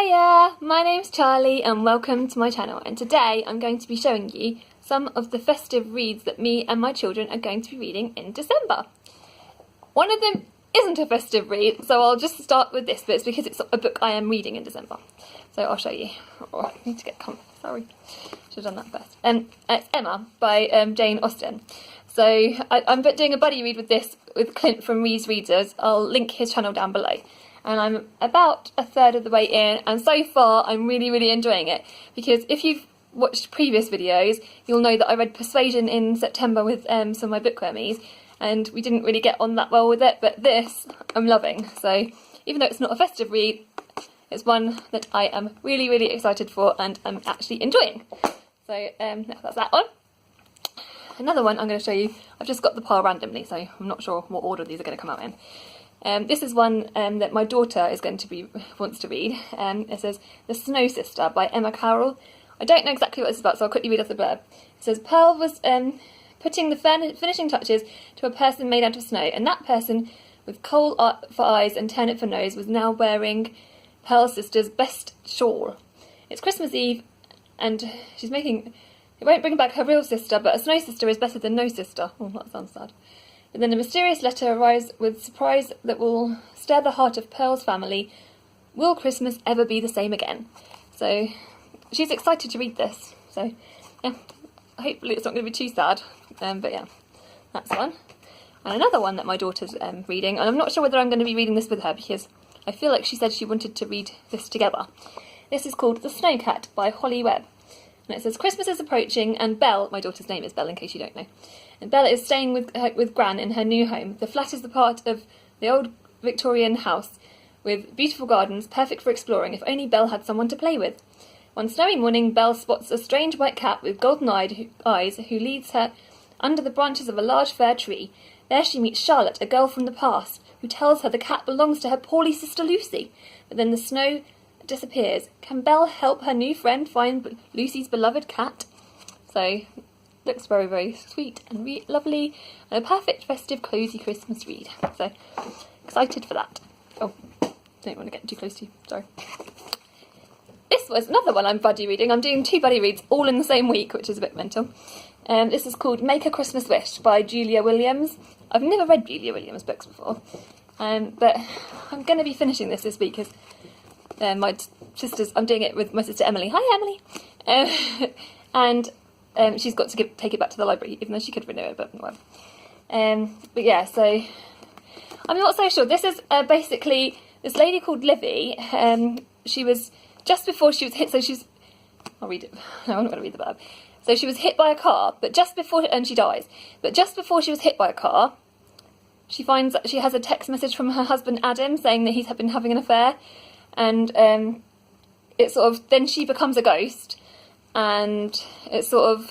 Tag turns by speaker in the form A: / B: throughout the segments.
A: Hiya, my name's Charlie and welcome to my channel, and today I'm going to be showing you some of the festive reads that me and my children are going to be reading in December. One of them isn't a festive read, so I'll just start with this, but it's because it's a book I am reading in December. So I'll show you. Oh, I need to get comfy, sorry. Should have done that first. It's Emma by Jane Austen. So I'm doing a buddy read with this with Clint from Ree's Readers. I'll link his channel down below. And I'm about a third of the way in, and so far I'm really enjoying it, because if you've watched previous videos you'll know that I read Persuasion in September with some of my bookwormies, and we didn't really get on that well with it, but this I'm loving. So even though it's not a festive read, it's one that I am really excited for and I'm actually enjoying. So that's that one. Another one I'm going to show you, I've just got the pile randomly, so I'm not sure what order these are going to come out in. This is one that my daughter wants to read. It says The Snow Sister by Emma Carroll. I don't know exactly what this is about, so I'll quickly read off the blurb. It says, Pearl was putting the finishing touches to a person made out of snow, and that person, with coal for eyes and turnip for nose, was now wearing Pearl's sister's best shawl. It's Christmas Eve, and she's making... It won't bring back her real sister, but a snow sister is better than no sister. Oh, that sounds sad. And then a mysterious letter arrives with surprise that will stir the heart of Pearl's family. Will Christmas ever be the same again? So she's excited to read this. So yeah, hopefully it's not going to be too sad. But yeah, that's one. And another one that my daughter's reading, and I'm not sure whether I'm going to be reading this with her because I feel like she said she wanted to read this together. This is called The Snow Cat by Webb. And it says, Christmas is approaching and Belle, my daughter's name is Belle in case you don't know, and Bella is staying with Gran in her new home. The flat is the part of the old Victorian house with beautiful gardens, perfect for exploring if only Belle had someone to play with. One snowy morning, Belle spots a strange white cat with golden eyes who leads her under the branches of a large fir tree. There she meets Charlotte, a girl from the past, who tells her the cat belongs to her poorly sister Lucy. But then the snow disappears. Can Belle help her new friend find Lucy's beloved cat? So, looks very sweet and lovely, and a perfect festive cosy Christmas read. So, excited for that. Oh, don't want to get too close to you, sorry. This was another one I'm buddy reading. I'm doing 2 buddy reads all in the same week, which is a bit mental. This is called Make a Christmas Wish by Julia Williams. I've never read Julia Williams books before, but I'm going to be finishing this week because my sisters, I'm doing it with my sister Emily. Hi Emily! And she's got to take it back to the library, even though she could renew it, but whatever. But yeah, so I'm not so sure. This is basically this lady called Livy. She was just before she was hit. So she's. I'll read it. No, I'm not going to read the blurb. So she was hit by a car, but just before, and she dies. But just before she was hit by a car, she finds that she has a text message from her husband Adam saying that he's been having an affair, and it sort of then she becomes a ghost. And it's sort of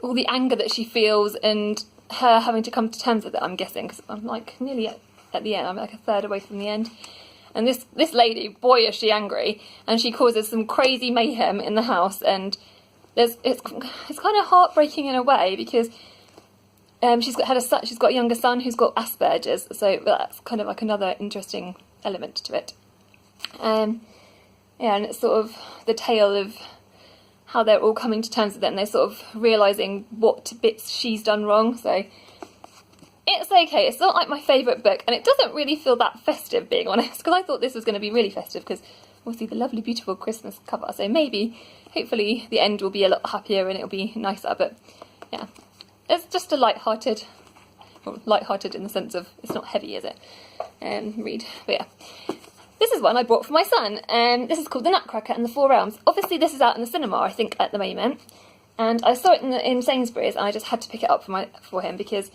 A: all the anger that she feels and her having to come to terms with it, I'm guessing, because I'm like nearly at the end. I'm like a third away from the end. And this lady, boy is she angry, and she causes some crazy mayhem in the house, and it's kind of heartbreaking in a way because she's got a younger son who's got Asperger's, so that's kind of like another interesting element to it. Yeah, and it's sort of the tale of how they're all coming to terms with it, and they're sort of realising what bits she's done wrong, so it's okay. It's not like my favourite book, and it doesn't really feel that festive, being honest, because I thought this was going to be really festive, because obviously the lovely, beautiful Christmas cover, so maybe, hopefully, the end will be a lot happier and it'll be nicer, but yeah. It's just a light-hearted in the sense of, it's not heavy, is it, read, but yeah. This is one I bought for my son. This is called The Nutcracker and the Four Realms. Obviously this is out in the cinema, I think, at the moment. And I saw it in Sainsbury's, and I just had to pick it up for him because...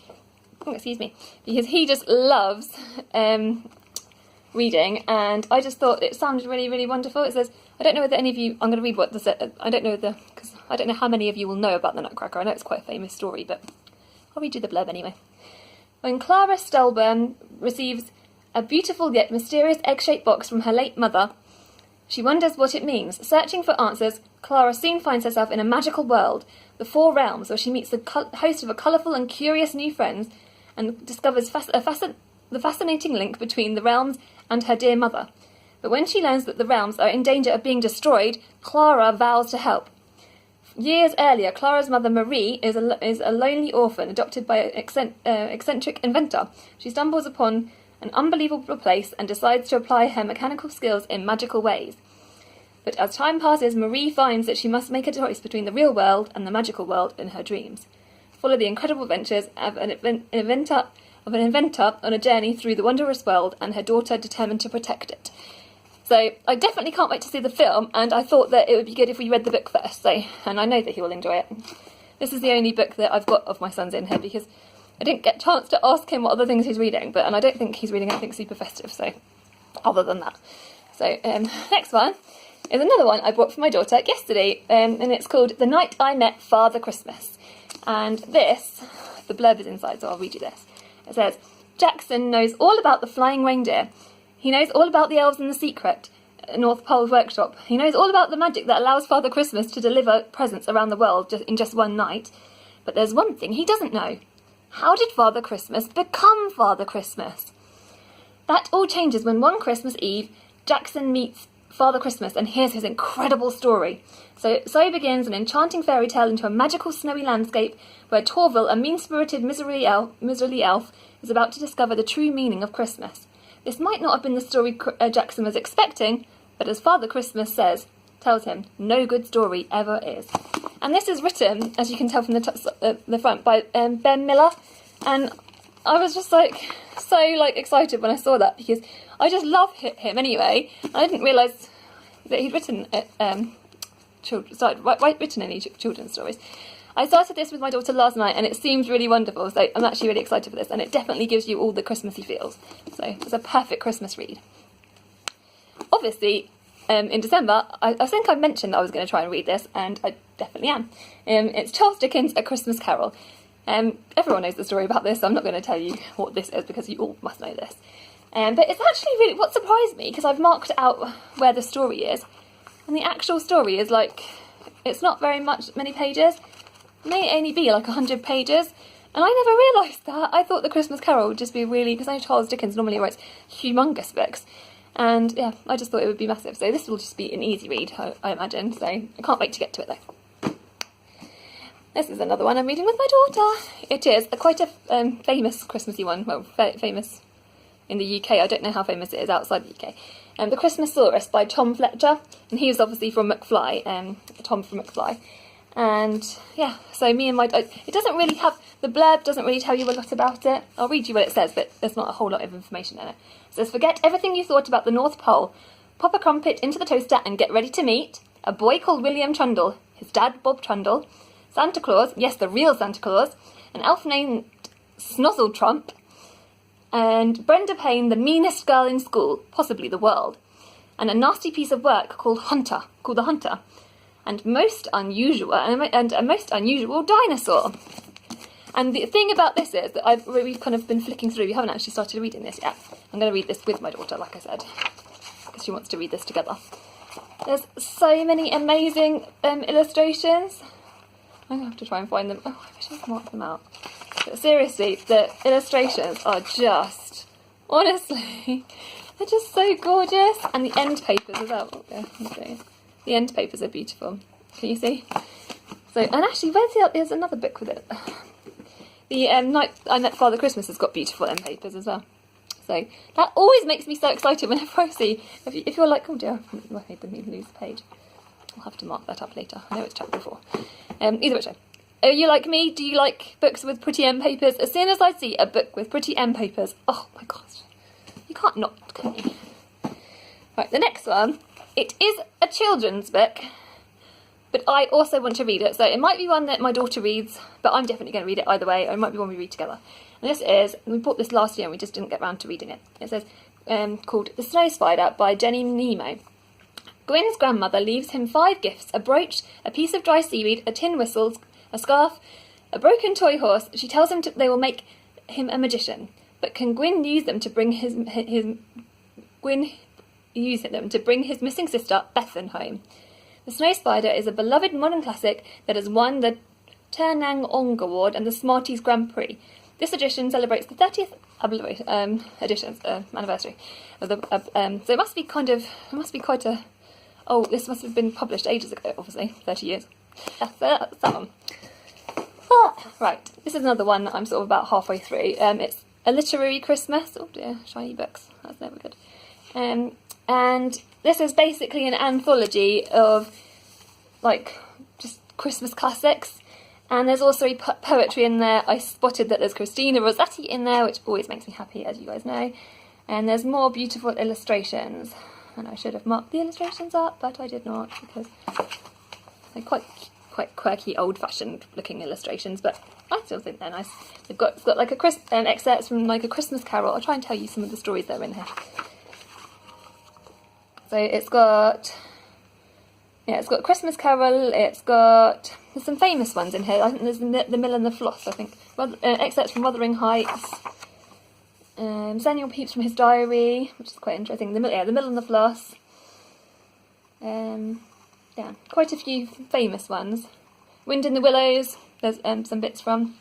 A: Oh, excuse me. Because he just loves reading, and I just thought it sounded really wonderful. It says... I don't know whether any of you... I'm going to read what this... I don't know because I don't know how many of you will know about The Nutcracker. I know it's quite a famous story, but I'll read you the blurb anyway. When Clara Stelburn receives a beautiful yet mysterious egg-shaped box from her late mother, she wonders what it means. Searching for answers, Clara soon finds herself in a magical world, the Four Realms, where she meets the host of a colourful and curious new friends and discovers the fascinating link between the realms and her dear mother. But when she learns that the realms are in danger of being destroyed, Clara vows to help. Years earlier, Clara's mother Marie is a lonely orphan adopted by an eccentric inventor. She stumbles upon an unbelievable place and decides to apply her mechanical skills in magical ways. But as time passes, Marie finds that she must make a choice between the real world and the magical world in her dreams. Follow the incredible adventures of an inventor on a journey through the wondrous world and her daughter determined to protect it. So I definitely can't wait to see the film, and I thought that it would be good if we read the book first, and I know that he will enjoy it. This is the only book that I've got of my son's in here, because I didn't get a chance to ask him what other things he's reading, and I don't think he's reading anything super festive, so other than that. So next one is another one I bought for my daughter yesterday, and it's called The Night I Met Father Christmas. And this, the blurb is inside, so I'll read you this. It says, Jackson knows all about the flying reindeer. He knows all about the elves and the secret North Pole workshop. He knows all about the magic that allows Father Christmas to deliver presents around the world in just one night. But there's one thing he doesn't know. How did Father Christmas become Father Christmas? That all changes when one Christmas Eve, Jackson meets Father Christmas and hears his incredible story. So begins an enchanting fairy tale into a magical snowy landscape where Torval, a mean-spirited miserly elf, is about to discover the true meaning of Christmas. This might not have been the story Jackson was expecting, but as Father Christmas tells him, no good story ever is. And this is written, as you can tell from the front, by Ben Miller. And I was just so excited when I saw that, because I just love him anyway. I didn't realise that he'd written written any children's stories. I started this with my daughter last night, and it seems really wonderful, so I'm actually really excited for this, and it definitely gives you all the Christmassy feels. So it's a perfect Christmas read. Obviously, in December, I think I mentioned that I was going to try and read this, and I definitely am. It's Charles Dickens' A Christmas Carol. Everyone knows the story about this, so I'm not going to tell you what this is, because you all must know this. But it's actually really what surprised me, because I've marked out where the story is, and the actual story is it's not many pages. It may only be 100 pages, and I never realised that. I thought the Christmas Carol would just be really, because I know Charles Dickens normally writes humongous books, and yeah, I just thought it would be massive. So this will just be an easy read, I imagine, so I can't wait to get to it though. This is another one I'm reading with my daughter. It is quite a famous Christmassy one, well, famous in the UK. I don't know how famous it is outside the UK. The Christmasaurus by Tom Fletcher, and he was obviously from McFly, Tom from McFly. And yeah, so me and it doesn't really have, the blurb doesn't really tell you a lot about it. I'll read you what it says, but there's not a whole lot of information in it. It says, forget everything you thought about the North Pole. Pop a crumpet into the toaster and get ready to meet a boy called William Trundle, his dad Bob Trundle, Santa Claus, yes, the real Santa Claus, an elf named Snozzle Trump, and Brenda Payne, the meanest girl in school, possibly the world, and a nasty piece of work called the Hunter, and a most unusual dinosaur. And the thing about this is that we've kind of been flicking through. We haven't actually started reading this yet. I'm going to read this with my daughter, like I said, because she wants to read this together. There's so many amazing illustrations. I'm going to have to try and find them. Oh, I wish I could mark them out. But seriously, the illustrations are just, honestly, they're just so gorgeous. And the end papers as well. Oh, yeah, okay. The end papers are beautiful. Can you see? So, and actually, there's another book with it. The Night I Met Father Christmas has got beautiful end papers as well. So that always makes me so excited whenever I see. If you're like, oh dear, I made them lose the page. I'll have to mark that up later. I know it's chapter 4. Either way, are you like me? Do you like books with pretty end papers? As soon as I see a book with pretty end papers, oh my gosh, you can't not, can you? Right, the next one. It is a children's book, but I also want to read it. So it might be one that my daughter reads, but I'm definitely going to read it either way, or it might be one we read together. And this is, we bought this last year and we just didn't get around to reading it. It says, called The Snow Spider by Jenny Nimmo. Gwyn's grandmother leaves him 5 gifts: a brooch, a piece of dry seaweed, a tin whistle, a scarf, a broken toy horse. She tells him they will make him a magician, but can Gwyn use them to bring his missing sister Bethan home? The Snow Spider is a beloved modern classic that has won the Turnang Ong Award and the Smarties Grand Prix. This edition celebrates the 30th editions, anniversary of the. So it must be quite a. Oh, this must have been published ages ago, obviously, 30 years. Yeah, so that's that one. Right, this is another one that I'm sort of about halfway through. It's A Literary Christmas. Oh dear, shiny books. That's never good. And this is basically an anthology of, like, just Christmas classics. And there's also poetry in there. I spotted that there's Christina Rossetti in there, which always makes me happy, as you guys know. And there's more beautiful illustrations. And I should have marked the illustrations up, but I did not, because they're quite quirky, old-fashioned looking illustrations, but I still think they're nice. It's got like excerpts from like A Christmas Carol. I'll try and tell you some of the stories that are in here. So it's got Christmas Carol. There's some famous ones in here. I think there's the Mill and the Floss. I think excerpts from Wuthering Heights. Samuel Pepys from his diary, which is quite interesting. The Mill and the Floss. Yeah, quite a few famous ones. Wind in the Willows, there's some bits from.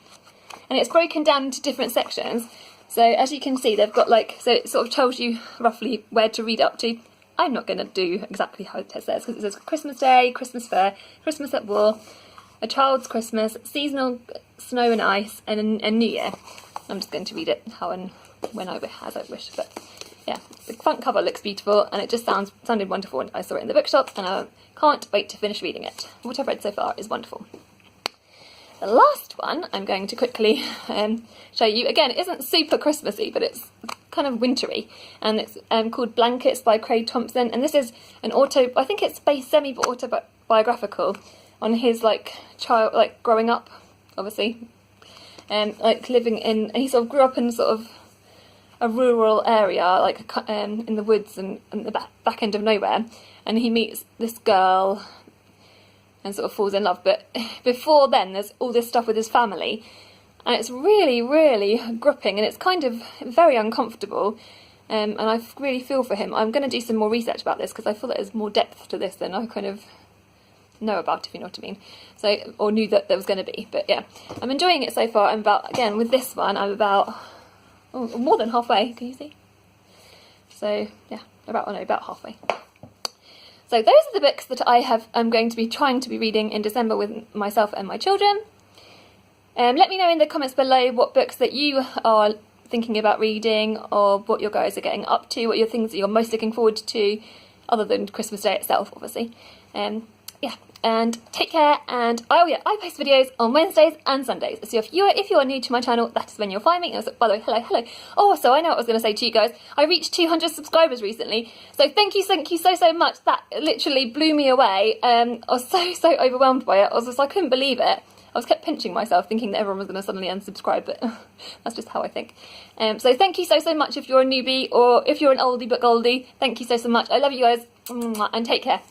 A: And it's broken down into different sections. So as you can see, they've got so it sort of tells you roughly where to read up to. I'm not going to do exactly how it says, because it says Christmas Day, Christmas Fair, Christmas at War, A Child's Christmas, Seasonal Snow and Ice, and New Year. I'm just going to read it how and when as I wish, but yeah, the front cover looks beautiful, and it just sounded wonderful when I saw it in the bookshop, and I can't wait to finish reading it. What I've read so far is wonderful. The last one I'm going to quickly show you. Again, it isn't super Christmassy, but it's kind of wintry, and it's called Blankets by Thompson, and this is an I think it's semi-autobiographical on his growing up, obviously, and living in. And he sort of grew up in sort of a rural area, in the woods and the back end of nowhere, and he meets this girl and sort of falls in love. But before then, there's all this stuff with his family, and it's really, really gripping, and it's kind of very uncomfortable. And I really feel for him. I'm going to do some more research about this, because I feel that there's more depth to this than I kind of know about, if you know what I mean. So, or knew that there was going to be. But yeah, I'm enjoying it so far. With this one, I'm about more than halfway. Can you see? So yeah, about halfway. So those are the books that I'm going to be trying to be reading in December with myself and my children. Let me know in the comments below what books that you are thinking about reading, or what your guys are getting up to, what your things that you're most looking forward to, other than Christmas Day itself, obviously. Yeah, and take care. And I post videos on Wednesdays and Sundays. So if you're new to my channel, that is when you'll find me. By the way, hello. Oh, so I know what I was going to say to you guys. I reached 200 subscribers recently. So thank you so much. That literally blew me away. I was so overwhelmed by it. I couldn't believe it. I kept pinching myself, thinking that everyone was going to suddenly unsubscribe, but that's just how I think. So thank you so much if you're a newbie, or if you're an oldie but goldie. Thank you so much. I love you guys, and take care.